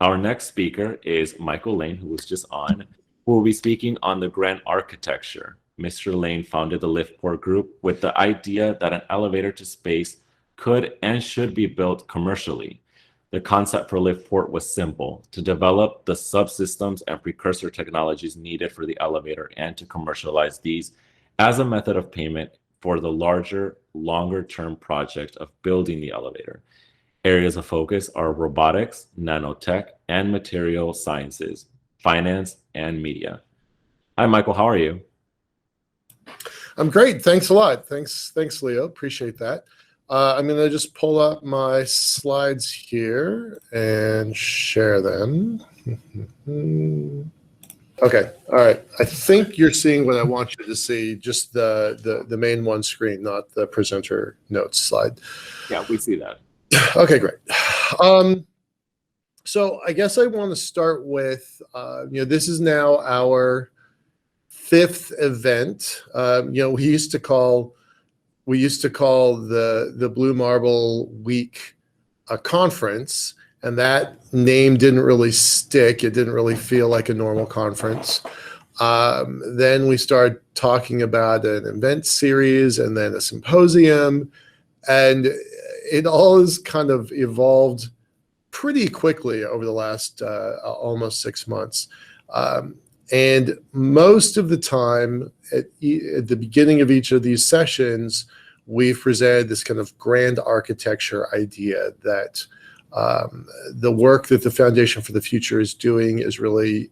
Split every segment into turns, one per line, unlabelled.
Our next speaker is Michael Laine, who was just on, who will be speaking on the grand architecture. Mr. Laine founded the LiftPort group with the idea that an elevator to space could and should be built commercially. The concept for LiftPort was simple: to develop the subsystems and precursor technologies needed for the elevator and to commercialize these as a method of payment for the larger, longer-term project of building the elevator. Areas of focus are robotics, nanotech, and material sciences, finance, and media. Hi, Michael. How are you?
I'm great. Thanks a lot. Thanks, Leo. Appreciate that. I'm going to just pull up my slides here and share them. Okay. All right. I think you're seeing what I want you to see, just the main one screen, not the presenter notes slide.
Yeah, we see that.
Okay, great. So I guess I want to start with, this is now our fifth event. We used to call the Blue Marble Week a conference, and that name didn't really stick. It didn't really feel like a normal conference. Then we started talking about an event series and then a symposium, and it all has kind of evolved pretty quickly over the last almost 6 months. And most of the time, at the beginning of each of these sessions, we've presented this kind of grand architecture idea that the work that the Foundation for the Future is doing is really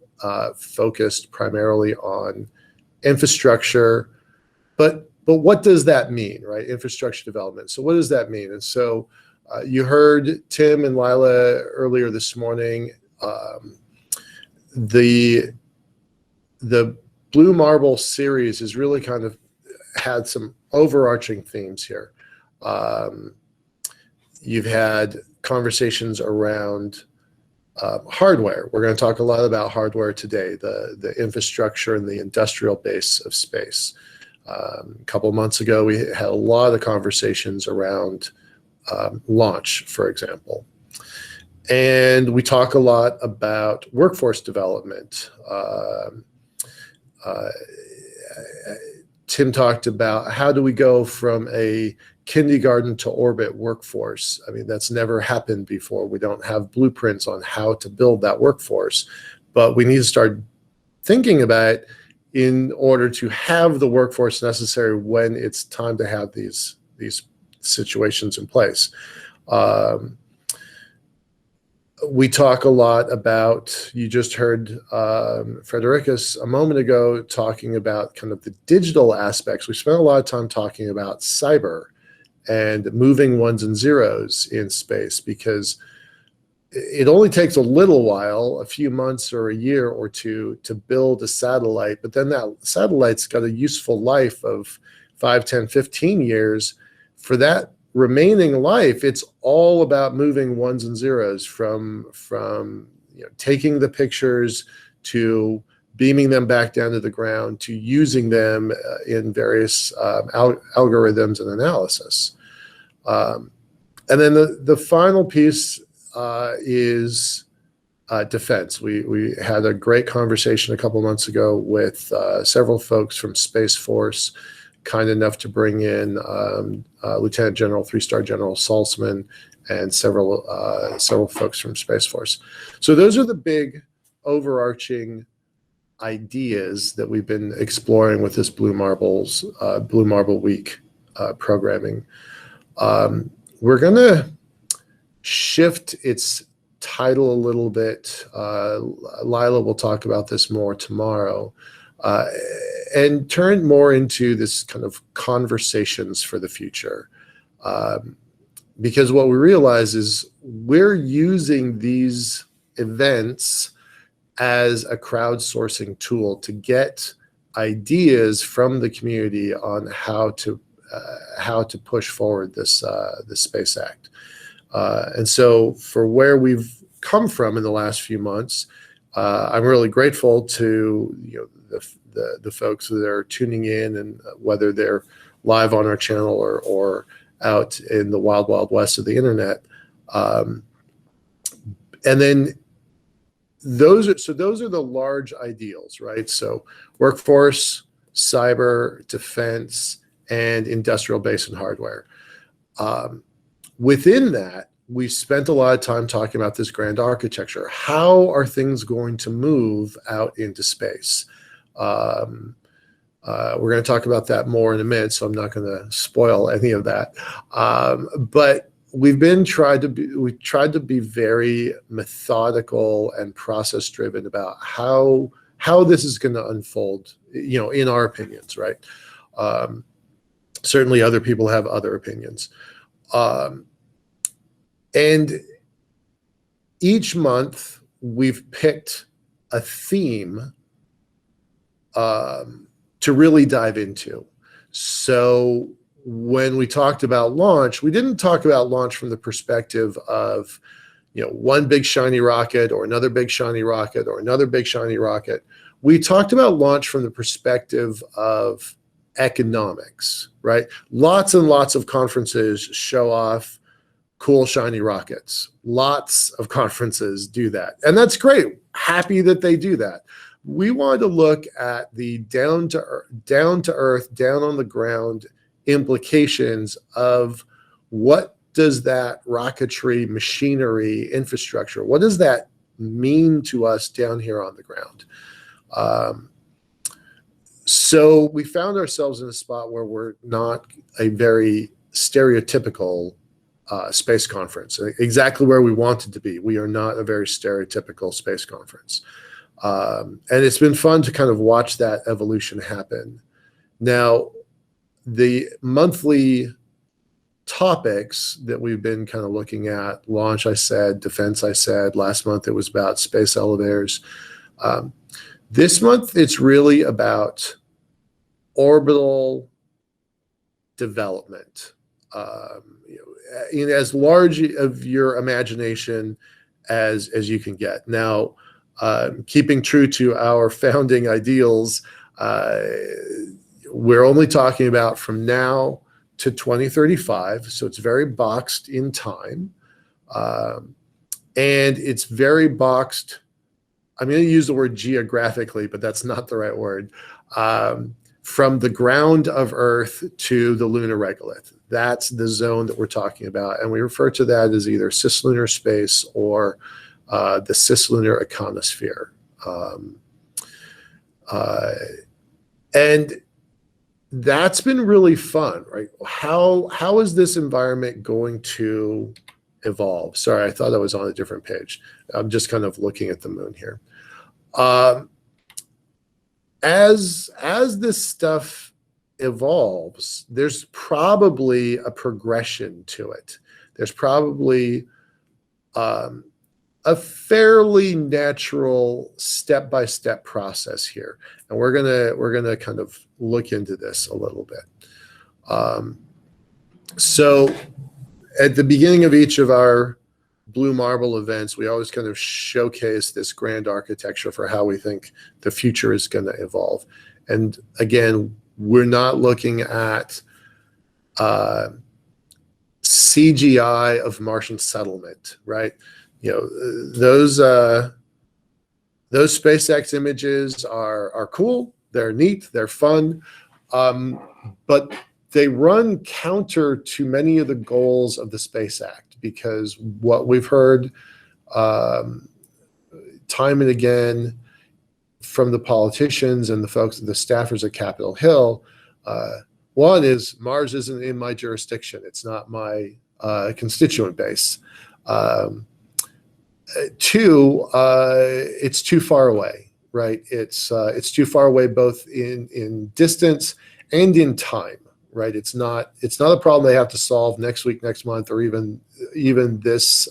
focused primarily on infrastructure. But what does that mean, right? Infrastructure development. So what does that mean? And so you heard Tim and Lila earlier this morning. The Blue Marble series has really kind of had some overarching themes here. You've had conversations around hardware. We're going to talk a lot about hardware today, the infrastructure and the industrial base of space. A couple of months ago, we had a lot of conversations around launch, for example. And we talk a lot about workforce development. Tim talked about how do we go from a kindergarten to orbit workforce. I mean, that's never happened before. We don't have blueprints on how to build that workforce, but we need to start thinking about it in order to have the workforce necessary when it's time to have these situations in place. We talk a lot about, you just heard Fredericus a moment ago talking about kind of the digital aspects. We spent a lot of time talking about cyber and moving ones and zeros in space, because it only takes a little while, a few months or a year or two, to build a satellite, but then that satellite's got a useful life of 5, 10, 15 years. For that remaining life, it's all about moving ones and zeros from taking the pictures to beaming them back down to the ground to using them in various algorithms and analysis. And then the final piece is defense. We had a great conversation a couple months ago with several folks from Space Force, kind enough to bring in Lieutenant General, 3-star General Saltzman, and several folks from Space Force. So those are the big overarching ideas that we've been exploring with this Blue Marble Week programming. We're gonna shift its title a little bit. Lila will talk about this more tomorrow. And turn more into this kind of conversations for the future. Because what we realize is we're using these events as a crowdsourcing tool to get ideas from the community on how to push forward this Space Act. And so for where we've come from in the last few months, I'm really grateful to the folks that are tuning in, and whether they're live on our channel or out in the wild, wild west of the internet. And then those are the large ideals, right? So workforce, cyber, defense, and industrial base and hardware. Within that, we spent a lot of time talking about this grand architecture. How are things going to move out into space? We're going to talk about that more in a minute, so I'm not going to spoil any of that. But we tried to be very methodical and process driven about how this is going to unfold, in our opinions, right? Certainly other people have other opinions. And each month we've picked a theme to really dive into. So when we talked about launch, we didn't talk about launch from the perspective of, one big shiny rocket or another big shiny rocket or another big shiny rocket. We talked about launch from the perspective of economics, right? Lots and lots of conferences show off cool shiny rockets. Lots of conferences do that. And that's great. Happy that they do that. We wanted to look at the down to earth, down on the ground implications of what does that rocketry, machinery, infrastructure, what does that mean to us down here on the ground? So we found ourselves in a spot where we're not a very stereotypical space conference, exactly where we wanted to be. We are not a very stereotypical space conference. And it's been fun to kind of watch that evolution happen. Now, the monthly topics that we've been kind of looking at, launch, I said, defense, I said, last month it was about space elevators. This month, it's really about orbital development. In as large of your imagination as you can get. Now, keeping true to our founding ideals, we're only talking about from now to 2035, so it's very boxed in time, and it's very boxed. I'm going to use the word geographically, but that's not the right word. From the ground of Earth to the lunar regolith. That's the zone that we're talking about. And we refer to that as either cislunar space or the cislunar ionosphere. And that's been really fun, right? How is this environment going to evolve? Sorry, I thought I was on a different page. I'm just kind of looking at the moon here. As this stuff evolves, there's probably a progression to it. There's probably a fairly natural step-by-step process here, and we're gonna kind of look into this a little bit. So, at the beginning of each of our Blue Marble events, we always kind of showcase this grand architecture for how we think the future is going to evolve. And again, we're not looking at CGI of Martian settlement, right? Those SpaceX images are cool. They're neat. They're fun, but they run counter to many of the goals of the Space Act, because what we've heard time and again from the politicians and the folks, the staffers at Capitol Hill, one is Mars isn't in my jurisdiction. It's not my constituent base. Two, it's too far away, right? It's too far away both in distance and in time, right? It's not a problem they have to solve next week, next month, or even this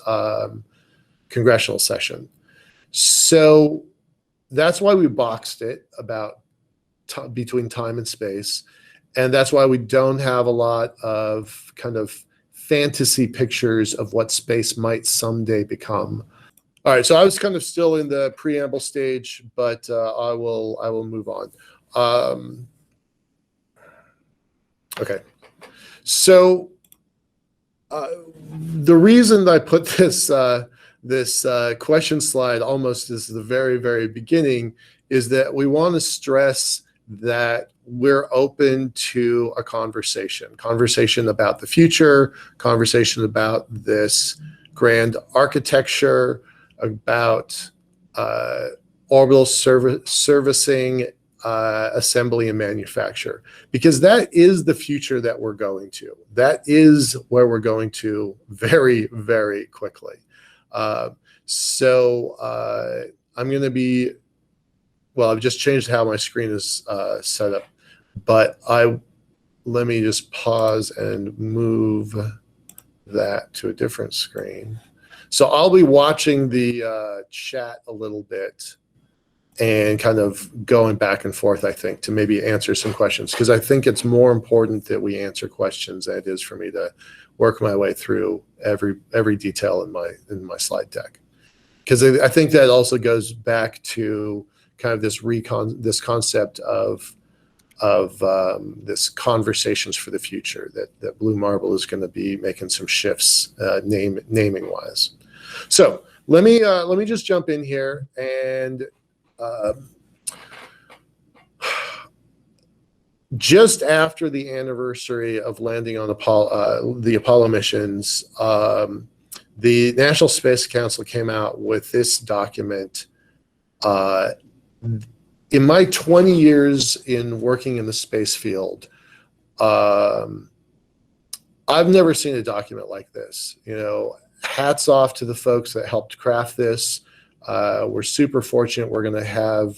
congressional session. So that's why we boxed it about between time and space, and that's why we don't have a lot of kind of fantasy pictures of what space might someday become. All right, so I was kind of still in the preamble stage, but I will move on. Okay, so the reason I put this this question slide almost is the very, very beginning, is that we want to stress that we're open to a conversation about the future, conversation about this grand architecture, about orbital servicing, assembly and manufacture, because that is the future that we're going to. That is where we're going to very, very quickly. So I'm going to be, well, I've just changed how my screen is set up, but let me just pause and move that to a different screen. So I'll be watching the chat a little bit and kind of going back and forth, I think, to maybe answer some questions, because I think it's more important that we answer questions than it is for me to work my way through every detail in my slide deck. Because I think that also goes back to kind of this concept of this conversations for the future, that Blue Marble is going to be making some shifts naming wise. So let me just jump in here and just after the anniversary of landing on the Apollo missions, the National Space Council came out with this document. In my 20 years in working in the space field, I've never seen a document like this. You know, hats off to the folks that helped craft this. We're super fortunate. We're going to have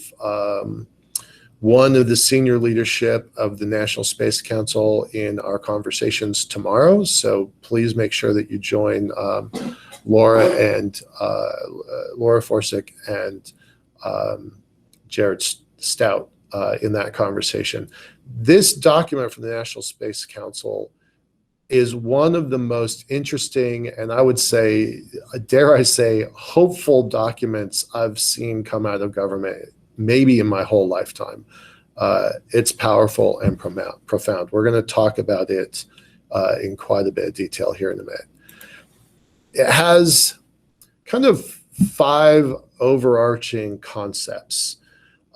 one of the senior leadership of the National Space Council in our conversations tomorrow. So please make sure that you join Laura Forsick and Jared Stout in that conversation. This document from the National Space Council is one of the most interesting, and I would say, dare I say, hopeful documents I've seen come out of government, maybe in my whole lifetime. It's powerful and profound. We're going to talk about it in quite a bit of detail here in a minute. It has kind of 5 overarching concepts.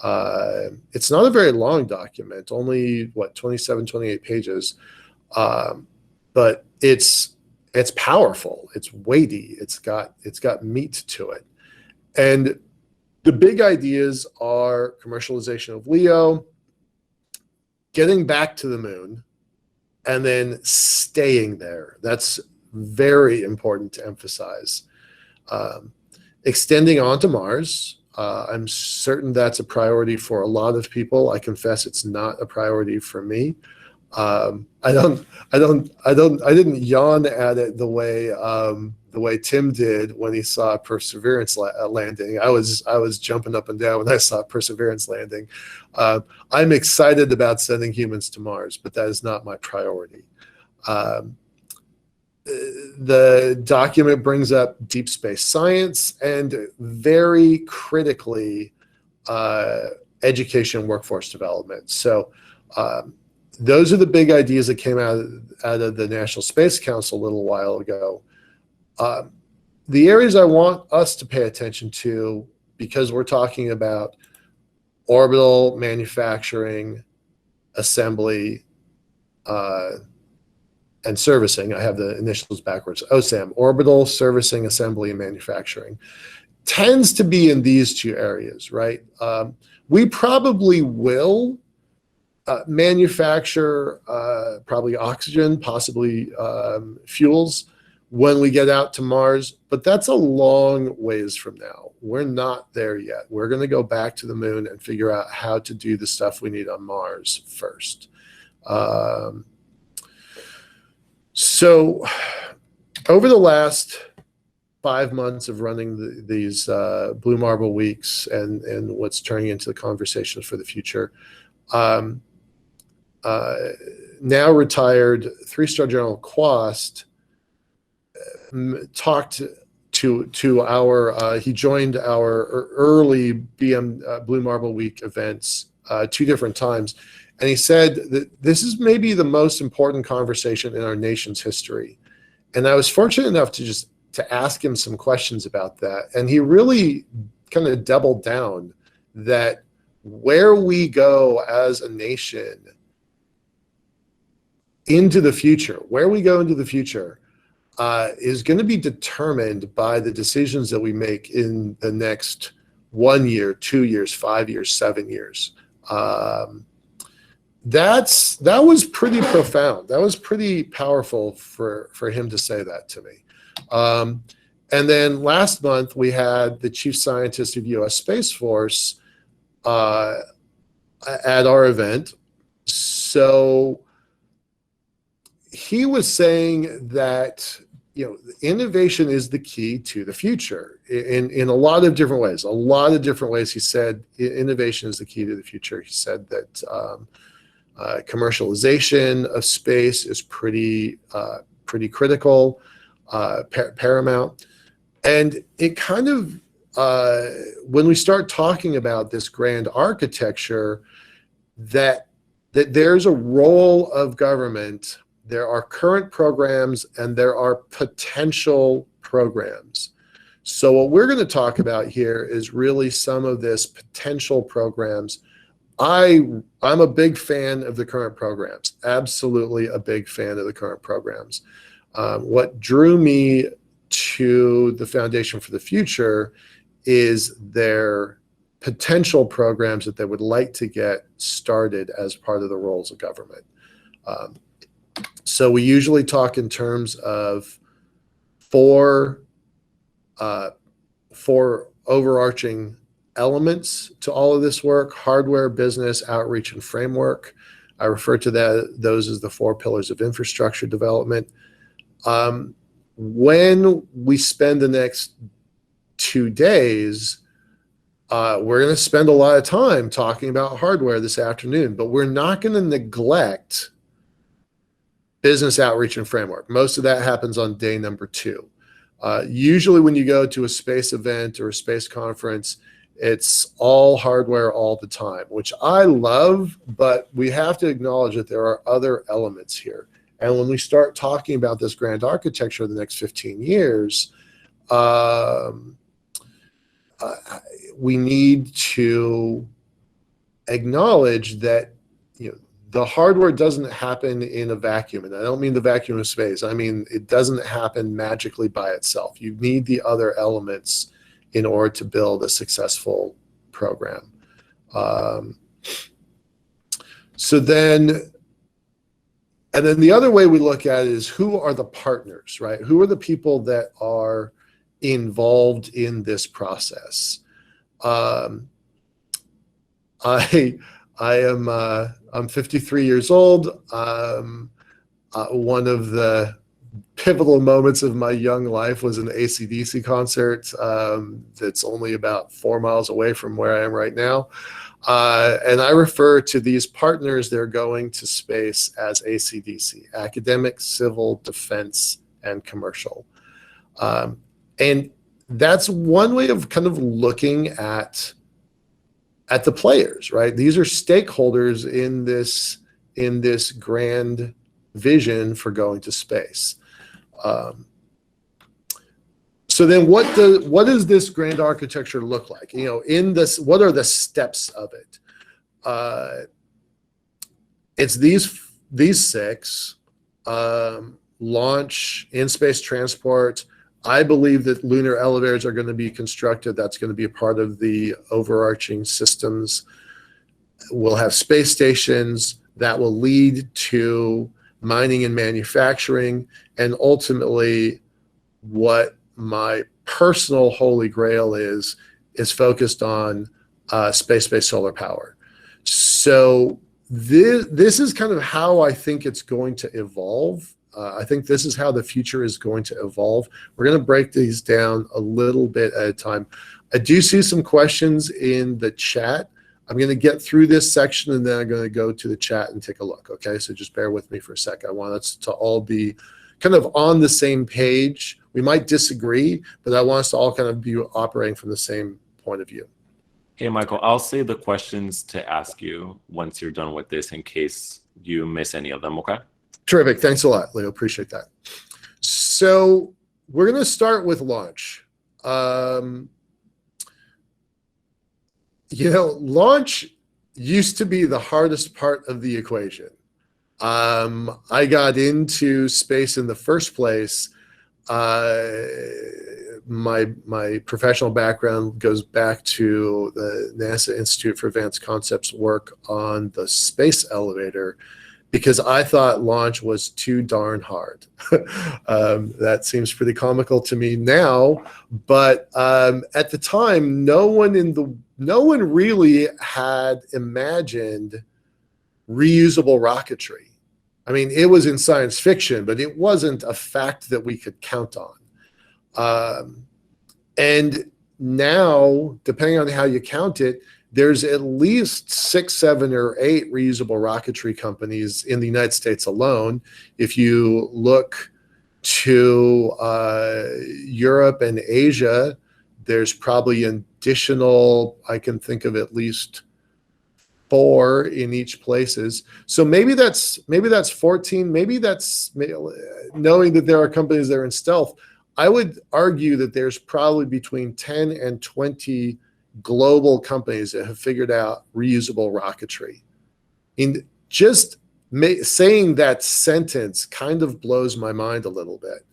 It's not a very long document, only 27, 28 pages. But it's powerful, it's weighty, it's got meat to it. And the big ideas are commercialization of LEO, getting back to the moon, and then staying there. That's very important to emphasize. Extending onto Mars. I'm certain that's a priority for a lot of people. I confess it's not a priority for me. I didn't yawn at it the way Tim did when he saw Perseverance landing. I was jumping up and down when I saw Perseverance landing. I'm excited about sending humans to Mars, but that is not my priority. The document brings up deep space science and, very critically, education and workforce development. So those are the big ideas that came out of the National Space Council a little while ago. The areas I want us to pay attention to, because we're talking about orbital manufacturing, assembly, and servicing. I have the initials backwards. OSAM, orbital, servicing, assembly, and manufacturing, tends to be in these 2 areas, right? We probably will manufacture probably oxygen, possibly fuels when we get out to Mars, but that's a long ways from now. We're not there yet. We're going to go back to the moon and figure out how to do the stuff we need on Mars first. So over the last 5 months of running these Blue Marble weeks and what's turning into the conversations for the future, now retired 3-star General Quast talked to our, he joined our early Blue Marble Week events 2 different times. And he said that this is maybe the most important conversation in our nation's history. And I was fortunate enough to just to ask him some questions about that. And he really kind of doubled down that where we go as a nation into the future, is going to be determined by the decisions that we make in the next 1 year, 2 years, 5 years, 7 years. That was pretty profound. That was pretty powerful for him to say that to me. And then last month we had the chief scientist of U.S. Space Force at our event. So he was saying that, you know, innovation is the key to the future in a lot of different ways. A lot of different ways. He said innovation is the key to the future. He said that commercialization of space is pretty critical, paramount. And it kind of, when we start talking about this grand architecture, that there's a role of government. There are current programs and there are potential programs. So what we're going to talk about here is really some of this potential programs. I'm a big fan of the current programs, absolutely a big fan of the current programs. What drew me to the Foundation for the Future is their potential programs that they would like to get started as part of the roles of government. So we usually talk in terms of four overarching elements to all of this work: hardware, business, outreach, and framework. I refer to those as the 4 pillars of infrastructure development. When we spend the next 2 days, we're going to spend a lot of time talking about hardware this afternoon, but we're not going to neglect business, outreach, and framework. Most of that happens on day number 2. Usually when you go to a space event or a space conference, it's all hardware all the time, which I love, but we have to acknowledge that there are other elements here. And when we start talking about this grand architecture of the next 15 years, we need to acknowledge that, you know, the hardware doesn't happen in a vacuum. And I don't mean the vacuum of space. I mean, it doesn't happen magically by itself. You need the other elements in order to build a successful program. And then the other way we look at it is, who are the partners, right? Who are the people that are involved in this process? I'm 53 years old. One of the pivotal moments of my young life was an AC/DC concert that's only about 4 miles away from where I am right now. And I refer to these partners that are going to space as AC/DC: academic, civil, defense, and commercial. And that's one way of kind of looking at the players, right? These are stakeholders in this grand vision for going to space. So then what does this grand architecture look like? You know, in this, what are the steps of it? It's these 6: launch, in-space transport. I believe that lunar elevators are going to be constructed. That's going to be a part of the overarching systems. We'll have space stations that will lead to mining and manufacturing, and ultimately what my personal holy grail is focused on space-based solar power. So this is kind of how I think it's going to evolve. I think this is how the future is going to evolve. We're going to break these down a little bit at a time. I do see some questions in the chat. I'm going to get through this section and then I'm going to go to the chat and take a look. Okay, so just bear with me for a sec. I want us to all be kind of on the same page. We might disagree, but I want us to all kind of be operating from the same point of view.
Hey, Michael, I'll save the questions to ask you once you're done with this in case you miss any of them, okay?
Terrific. Thanks a lot, Leo. Appreciate that. So we're going to start with launch. You know, launch used to be the hardest part of the equation. I got into space in the first place. My professional background goes back to the NASA Institute for Advanced Concepts work on the space elevator, because I thought launch was too darn hard. That seems pretty comical to me now, but at the time, no one really had imagined reusable rocketry. I mean, it was in science fiction, but it wasn't a fact that we could count on. And now, depending on how you count it, there's at least 6, 7, or 8 reusable rocketry companies in the United States alone. If you look to Europe and Asia, there's probably an additional, I can think of at least 4 in each places. So maybe that's 14. Maybe that's, knowing that there are companies that are in stealth, I would argue that there's probably between 10 and 20 global companies that have figured out reusable rocketry. And just saying that sentence kind of blows my mind a little bit.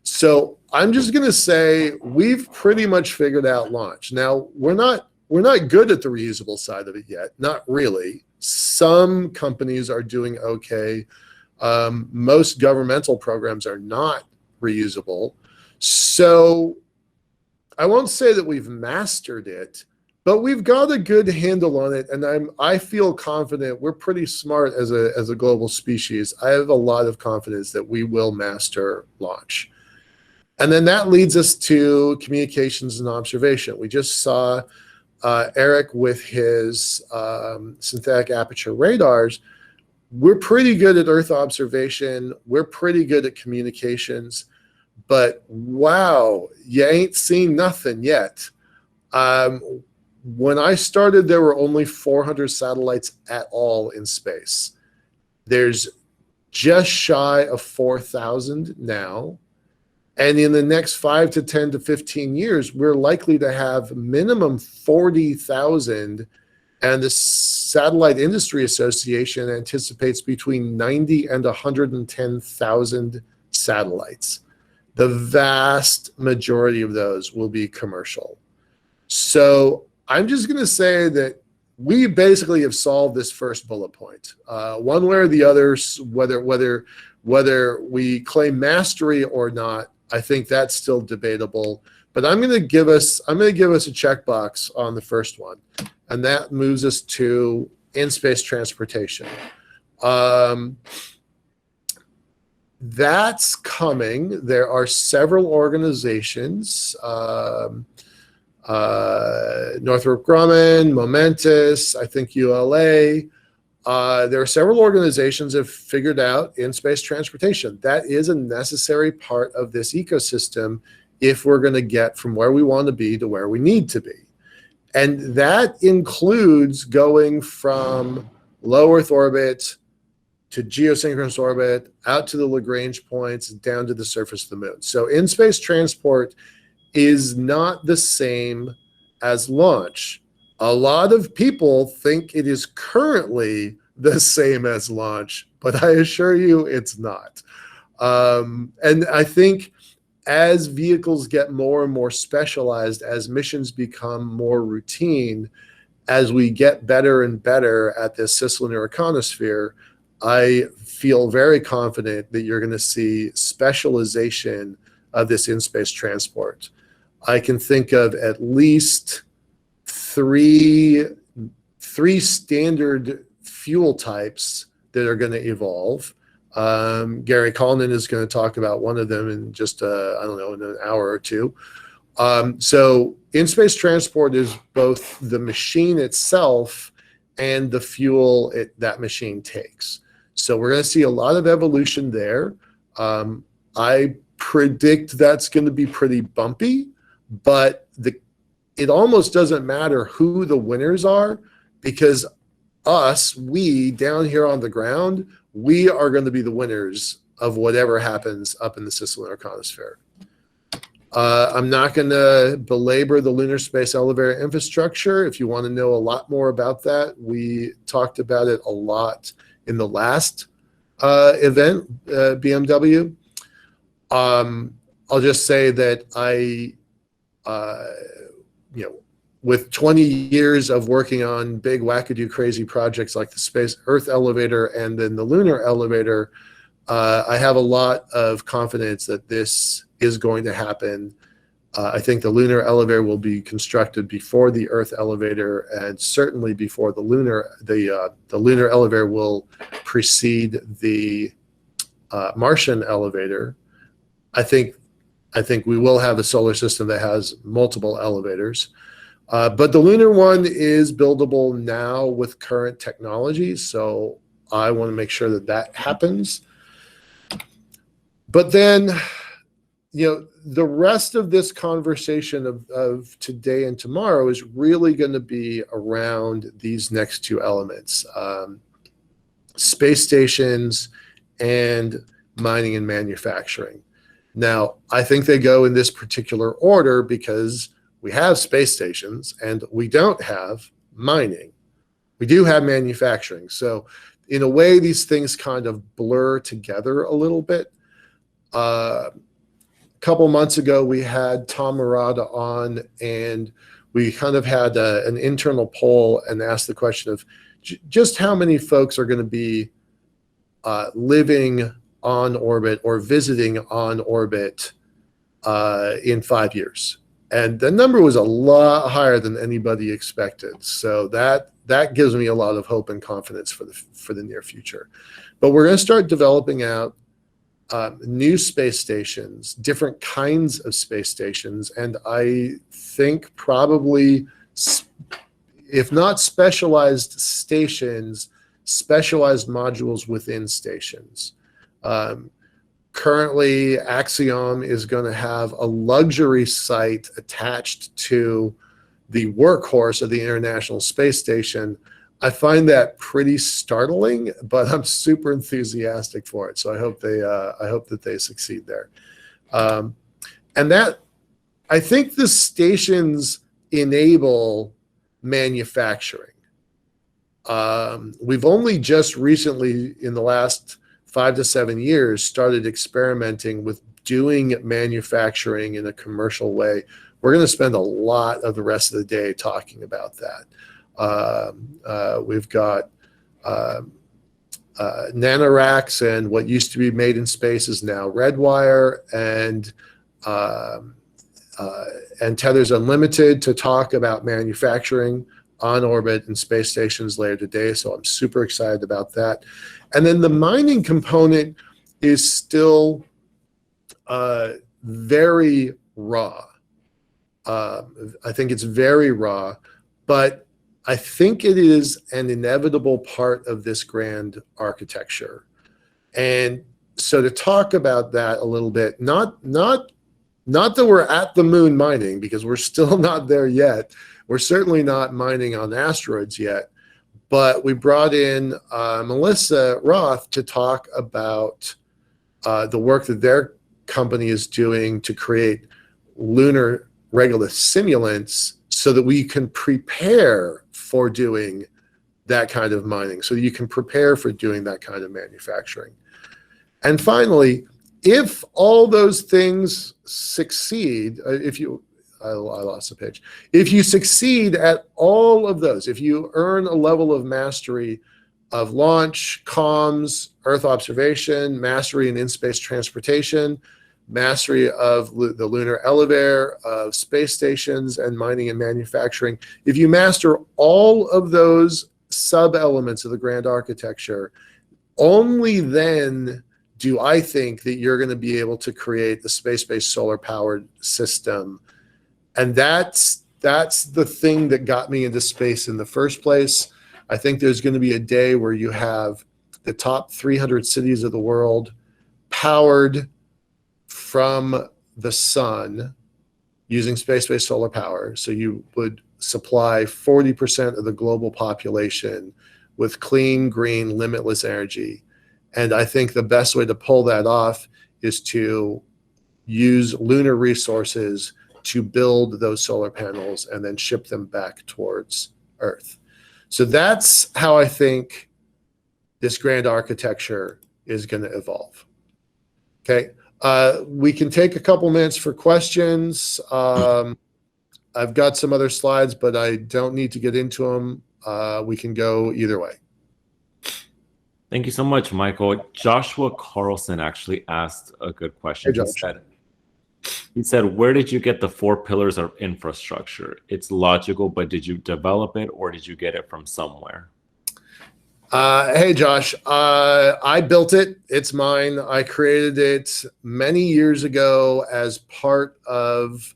So I'm just going to say we've pretty much figured out launch. Now, we're not good at the reusable side of it yet. Not really. Some companies are doing okay. Most governmental programs are not reusable. So I won't say that we've mastered it, but we've got a good handle on it. And I feel confident. We're pretty smart as a global species. I have a lot of confidence that we will master launch. And then that leads us to communications and observation. We just saw Eric with his synthetic aperture radars. We're pretty good at Earth observation. We're pretty good at communications. But wow, you ain't seen nothing yet. When I started, there were only 400 satellites at all in space. There's just shy of 4,000 now. And in the next 5 to 10 to 15 years, we're likely to have minimum 40,000. And the Satellite Industry Association anticipates between 90 and 110,000 satellites. The vast majority of those will be commercial. So I'm just going to say that we basically have solved this first bullet point. One way or the other, whether we claim mastery or not, I think that's still debatable. But I'm going to give us a checkbox on the first one, and that moves us to in-space transportation. That's coming. There are several organizations, Northrop Grumman, Momentous, I think ULA. There are several organizations that have figured out in-space transportation. That is a necessary part of this ecosystem if we're going to get from where we want to be to where we need to be. And that includes going from low Earth orbit to geosynchronous orbit, out to the Lagrange points, down to the surface of the moon. So in-space transport is not the same as launch. A lot of people think it is currently the same as launch, but I assure you it's not. And I think as vehicles get more and more specialized, as missions become more routine, as we get better and better at this cislunar iconosphere, I feel very confident that you're going to see specialization of this in-space transport. I can think of at least three standard fuel types that are going to evolve. Gary Collin is going to talk about one of them in just, in an hour or two. So in-space transport is both the machine itself and the fuel that machine takes. So we're going to see a lot of evolution there. I predict that's going to be pretty bumpy, but it almost doesn't matter who the winners are, because we down here on the ground, we are going to be the winners of whatever happens up in the cislunar iconosphere. I'm not going to belabor the lunar space elevator infrastructure. If you want to know a lot more about that, we talked about it a lot in the last event, BMW. I'll just say that with 20 years of working on big wackadoo crazy projects like the Space Earth elevator and then the lunar elevator, I have a lot of confidence that this is going to happen. I think the lunar elevator will be constructed before the Earth elevator, and certainly before the lunar. The lunar elevator will precede the Martian elevator. I think we will have a solar system that has multiple elevators. But the lunar one is buildable now with current technology, so I want to make sure that that happens. But then, the rest of this conversation of today and tomorrow is really going to be around these next two elements, space stations and mining and manufacturing. Now, I think they go in this particular order because we have space stations and we don't have mining. We do have manufacturing. So in a way, these things kind of blur together a little bit. A couple months ago, we had Tom Murata on, and we kind of had an internal poll and asked the question of just how many folks are going to be living on orbit or visiting on orbit in 5 years. And the number was a lot higher than anybody expected. So that gives me a lot of hope and confidence for the near future. But we're going to start developing out new space stations, different kinds of space stations, and I think probably, if not specialized stations, specialized modules within stations. Currently, Axiom is going to have a luxury site attached to the workhorse of the International Space Station. I find that pretty startling, but I'm super enthusiastic for it. So I hope that they succeed there. And that, I think the stations enable manufacturing. We've only just recently, in the last 5 to 7 years, started experimenting with doing manufacturing in a commercial way. We're going to spend a lot of the rest of the day talking about that. We've got nanoracks, and what used to be made in space is now Redwire, and Tethers Unlimited to talk about manufacturing on orbit and space stations later today. So I'm super excited about that. And then the mining component is still very raw. I think it's very raw, but I think it is an inevitable part of this grand architecture. And so to talk about that a little bit, not that we're at the moon mining, because we're still not there yet. We're certainly not mining on asteroids yet. But we brought in Melissa Roth to talk about the work that their company is doing to create lunar regolith simulants so that we can prepare for doing that kind of mining, so you can prepare for doing that kind of manufacturing. And finally, if all those things succeed, I lost the page. If you succeed at all of those, if you earn a level of mastery of launch, comms, Earth observation, mastery in in-space transportation, mastery of the lunar elevator, of space stations, and mining and manufacturing, if you master all of those sub-elements of the grand architecture, only then do I think that you're going to be able to create the space-based solar-powered system. And that's the thing that got me into space in the first place. I think there's going to be a day where you have the top 300 cities of the world powered from the sun using space-based solar power. So you would supply 40% of the global population with clean, green, limitless energy. And I think the best way to pull that off is to use lunar resources to build those solar panels and then ship them back towards Earth. So that's how I think this grand architecture is going to evolve. Okay. We can take a couple minutes for questions. I've got some other slides, but I don't need to get into them. We can go either way.
Thank you so much, Michael. Joshua Carlson actually asked a good question.
Hey, Josh.
He said, where did you get the 4 pillars of infrastructure? It's logical, but did you develop it or did you get it from somewhere?
Hey, Josh. I built it. It's mine. I created it many years ago as part of,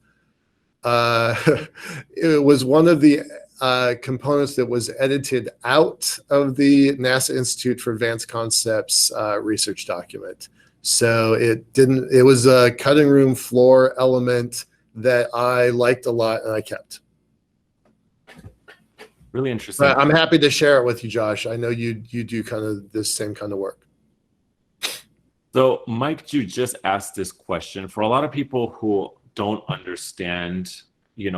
it was one of the components that was edited out of the NASA Institute for Advanced Concepts research document. So it was a cutting room floor element that I liked a lot and I kept.
Really interesting.
I'm happy to share it with you, Josh. I know you do kind of this same kind of work.
So Mike Ju just asked this question. For a lot of people who don't understand,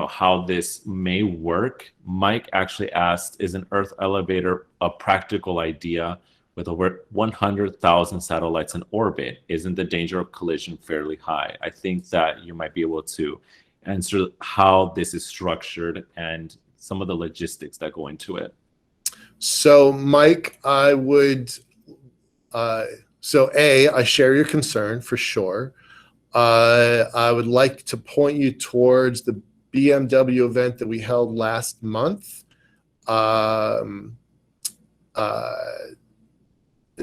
how this may work, Mike actually asked, is an Earth elevator a practical idea with over 100,000 satellites in orbit? Isn't the danger of collision fairly high? I think that you might be able to answer how this is structured and some of the logistics that go into it.
So, Mike, I would, I share your concern for sure. I would like to point you towards the BMW event that we held last month.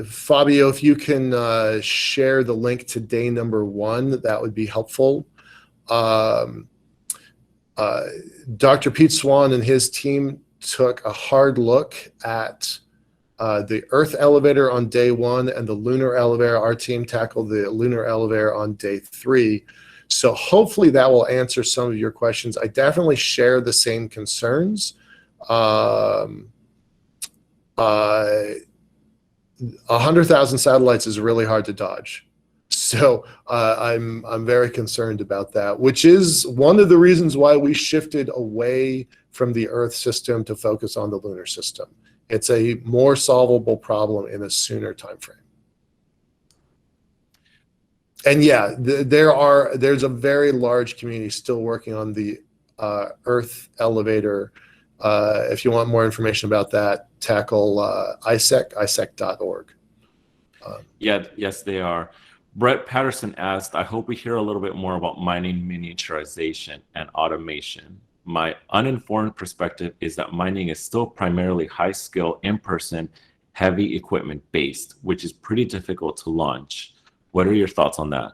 Fabio, if you can share the link to day number 1, that would be helpful. Dr. Pete Swan and his team took a hard look at the Earth elevator on day 1 and the lunar elevator. Our team tackled the lunar elevator on day 3. So hopefully that will answer some of your questions. I definitely share the same concerns. 100,000 satellites is really hard to dodge. So I'm very concerned about that, which is one of the reasons why we shifted away from the Earth system to focus on the lunar system. It's a more solvable problem in a sooner time frame. And yeah, there's a very large community still working on the Earth elevator. If you want more information about that, tackle isec.org.
Yes, they are. Brett Patterson asked, I hope we hear a little bit more about mining miniaturization and automation. My uninformed perspective is that mining is still primarily high skill, in-person, heavy equipment based, which is pretty difficult to launch. What are your thoughts on that?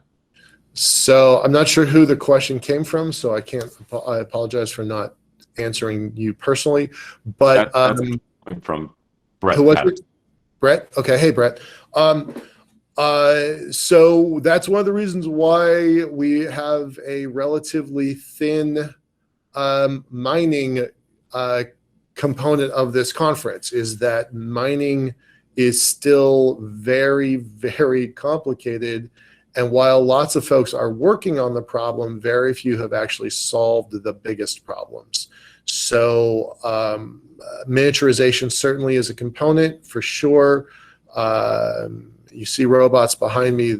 So
I'm not sure who the question came from, so I apologize for not answering you personally. But
that's from Brett.
Who was it? Brett? Okay. Hey, Brett. So that's one of the reasons why we have a relatively thin mining component of this conference, is that mining is still very, very complicated. And while lots of folks are working on the problem, very few have actually solved the biggest problems. So miniaturization certainly is a component for sure. You see robots behind me,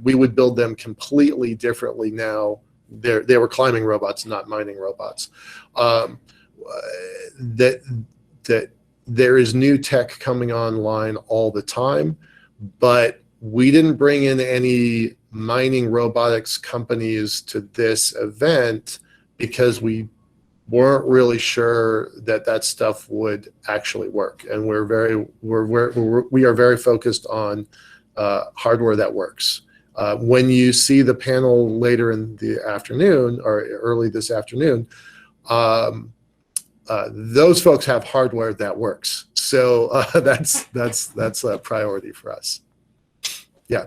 we would build them completely differently now. They were climbing robots, not mining robots. That there is new tech coming online all the time, but we didn't bring in any mining robotics companies to this event because we weren't really sure that stuff would actually work. And we are very focused on hardware that works. When you see the panel later in the afternoon or early this afternoon, those folks have hardware that works. So that's a priority for us. Yeah.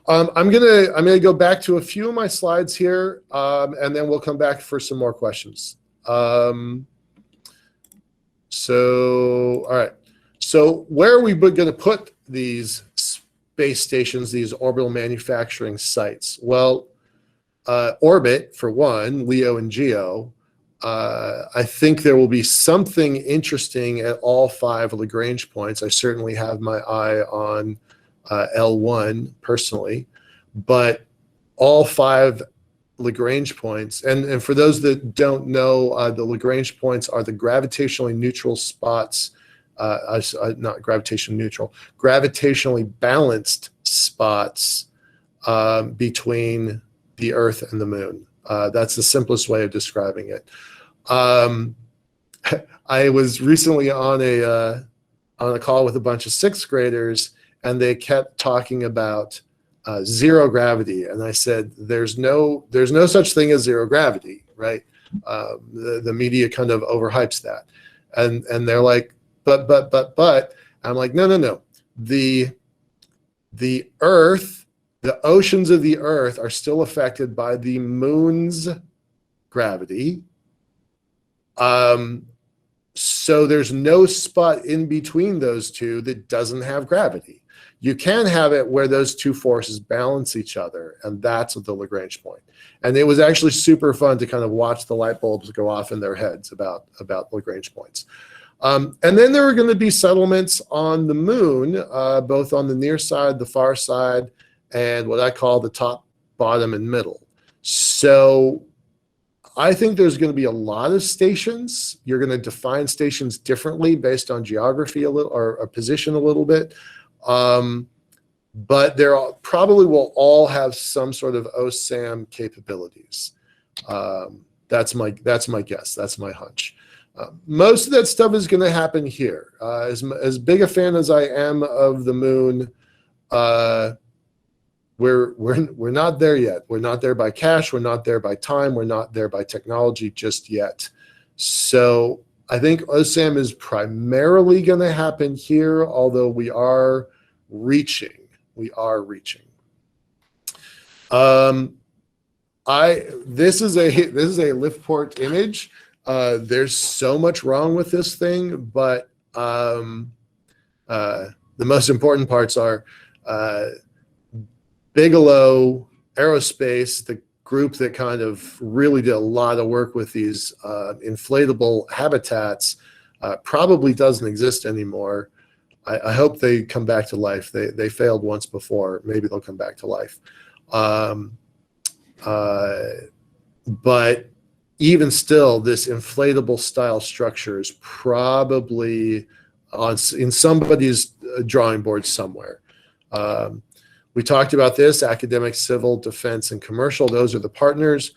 I'm gonna go back to a few of my slides here, and then we'll come back for some more questions. All right. So where are we going to put these space stations, these orbital manufacturing sites? Well, orbit, for one, LEO and GEO. I think there will be something interesting at all 5 Lagrange points. I certainly have my eye on L1 personally, but all 5 Lagrange points, and for those that don't know, the Lagrange points are the gravitationally neutral spots, not gravitationally neutral, gravitationally balanced spots between the Earth and the Moon. That's the simplest way of describing it. I was recently on a call with a bunch of 6th graders, and they kept talking about zero gravity, and I said, "There's no such thing as zero gravity, right?" The media kind of overhypes that, and they're like, "But." I'm like, "No. The Earth, the oceans of the Earth are still affected by the Moon's gravity. So there's no spot in between those two that doesn't have gravity. You can have it where those two forces balance each other, and that's the Lagrange point." And it was actually super fun to kind of watch the light bulbs go off in their heads about Lagrange points. And then there are going to be settlements on the Moon, both on the near side, the far side, and what I call the top, bottom, and middle. So I think there's going to be a lot of stations. You're going to define stations differently based on geography a little, or position a little bit. But there probably will all have some sort of OSAM capabilities. That's my guess. That's my hunch. Most of that stuff is going to happen here. As big a fan as I am of the Moon, we're not there yet. We're not there by cash. We're not there by time. We're not there by technology just yet. So I think OSAM is primarily going to happen here, although we are reaching. This is a LiftPort image. There's so much wrong with this thing, but the most important parts are Bigelow Aerospace, the group that kind of really did a lot of work with these inflatable habitats, probably doesn't exist anymore. I hope they come back to life. They failed once before. Maybe they'll come back to life. But even still, this inflatable style structure is probably in somebody's drawing board somewhere. We talked about this: academic, civil, defense, and commercial. Those are the partners.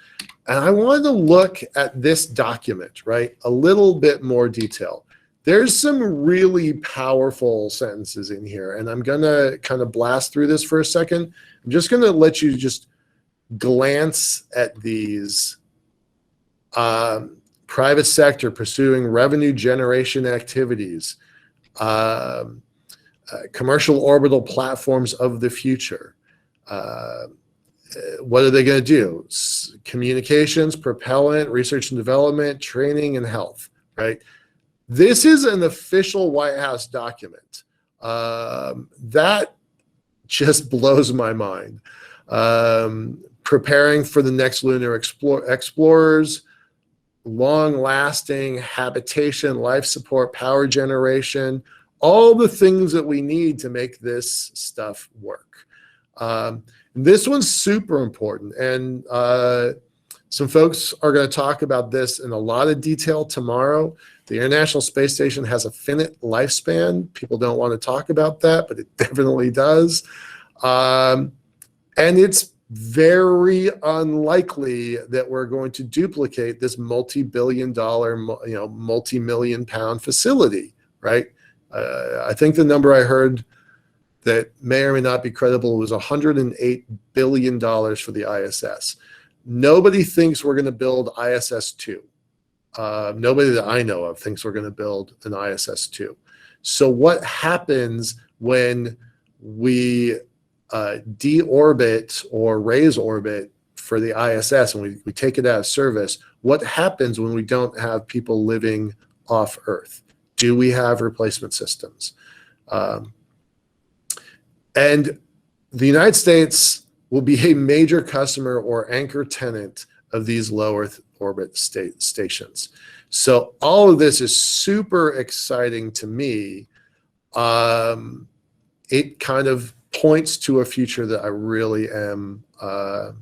And I wanted to look at this document, right? A little bit more detail. There's some really powerful sentences in here, and I'm going to kind of blast through this for a second. I'm just going to let you just glance at these. Private sector pursuing revenue generation activities. Commercial orbital platforms of the future. What are they going to do? Communications, propellant, research and development, training, and health, right? This is an official White House document. That just blows my mind. Preparing for the next lunar explorers, long-lasting habitation, life support, power generation, all the things that we need to make this stuff work. This one's super important, and some folks are going to talk about this in a lot of detail tomorrow. The International Space Station has a finite lifespan. People don't want to talk about that, but it definitely does. And it's very unlikely that we're going to duplicate this multi-billion-dollar, multi-million-pound facility, right? I think the number I heard that may or may not be credible was $108 billion for the ISS. Nobody thinks we're going to build ISS-2. Nobody that I know of thinks we're going to build an ISS-2. So what happens when we deorbit or raise orbit for the ISS and we take it out of service? What happens when we don't have people living off Earth? Do we have replacement systems? And the United States will be a major customer or anchor tenant of these low Earth orbit stations. So all of this is super exciting to me. It kind of points to a future that I really am, I'm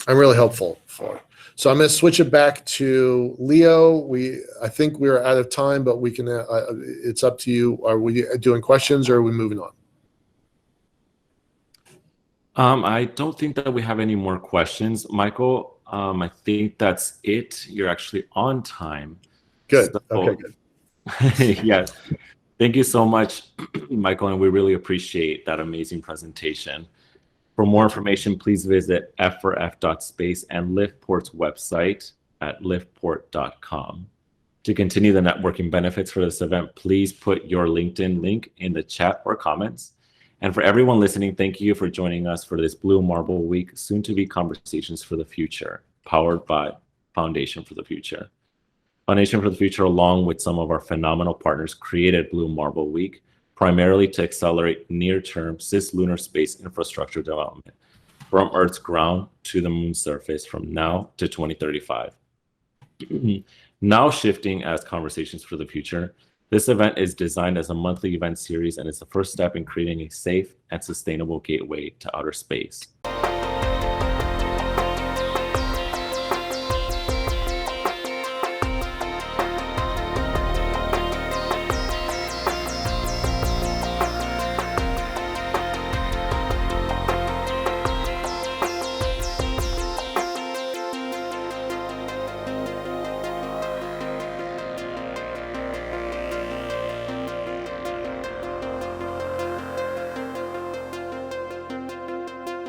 really hopeful for. So I'm going to switch it back to Leo. I think we're out of time, but we can. It's up to you. Are we doing questions or are we moving on?
I don't think that we have any more questions, Michael. I think that's it. You're actually on time.
Good.
So,
Okay, good.
yes. Thank you so much, Michael, and we really appreciate that amazing presentation. For more information, please visit f4f.space and LiftPort's website at liftport.com. To continue the networking benefits for this event, please put your LinkedIn link in the chat or comments. And for everyone listening, thank you for joining us for this Blue Marble Week, soon to be Conversations for the Future, powered by Foundation for the Future. Foundation for the Future, along with some of our phenomenal partners, created Blue Marble Week, primarily to accelerate near-term cislunar space infrastructure development from Earth's ground to the moon's surface from now to 2035. Now shifting as Conversations for the Future, this event is designed as a monthly event series and is the first step in creating a safe and sustainable gateway to outer space.